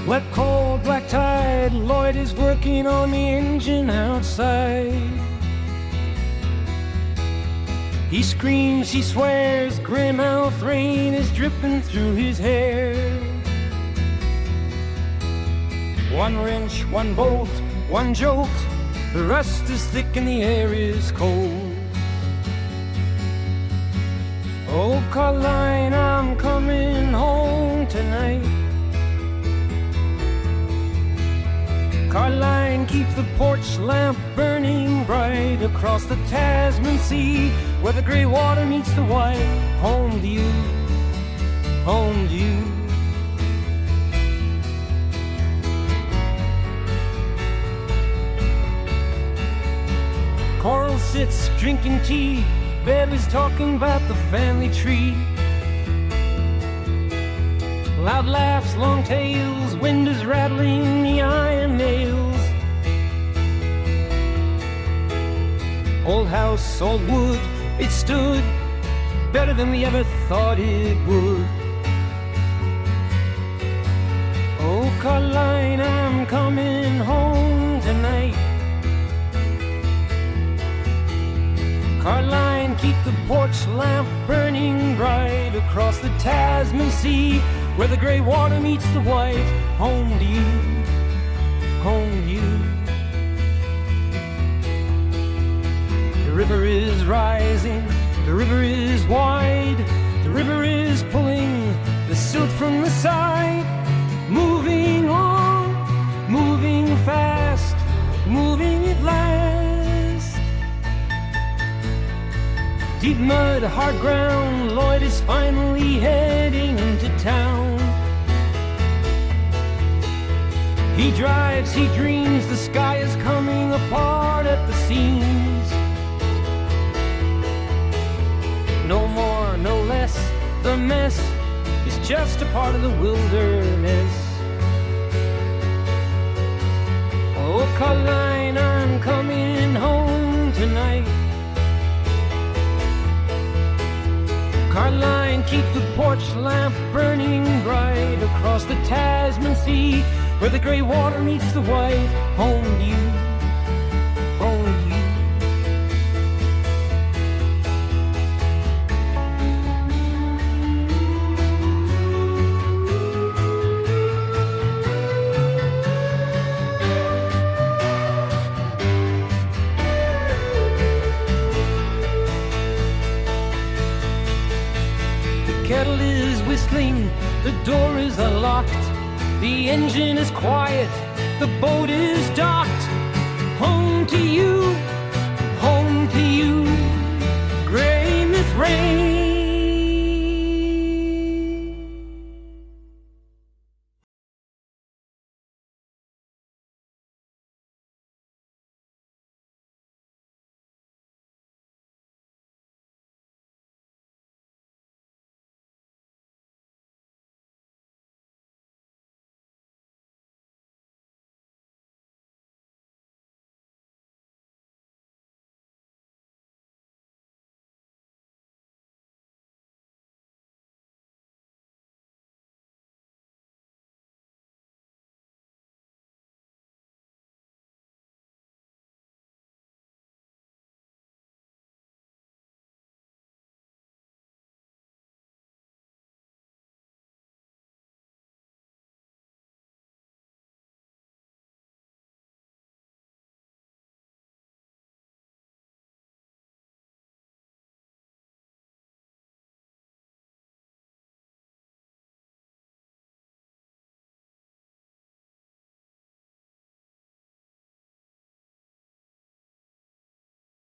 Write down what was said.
Wet, cold, black tide, Lloyd is working on the engine outside. He screams, he swears, Greymouth Rain is dripping through his hair. One wrench, one bolt, one jolt, the rust is thick and the air is cold. Oh, Caroline, I'm coming home tonight. Caroline, keep the porch lamp burning bright across the Tasman Sea, where the grey water meets the white. Home to you, home to you. Coral sits drinking tea, Bev is talking about the family tree. Loud laughs, long tales, wind is rattling the iron nails. Old house, old wood, it stood better than we ever thought it would. Oh, Caroline, I'm coming home tonight. Caroline, keep the porch lamp burning bright across the Tasman Sea, where the grey water meets the white. Home to you, home to you. The river is rising, the river is wide, the river is pulling the silt from the side. Moving on, moving fast, moving at last. Deep mud, hard ground, Lloyd is finally heading into town. He drives, he dreams, the sky is coming apart at the seams. No more, no less, the mess is just a part of the wilderness. Oh, Caroline, I'm coming home tonight. Caroline, keep the porch lamp burning bright across the Tasman Sea, where the grey water meets the white. Home to you, home to you. The kettle is whistling, the door is unlocked, the engine is quiet, the boat is docked. Home to you, Greymouth Rain.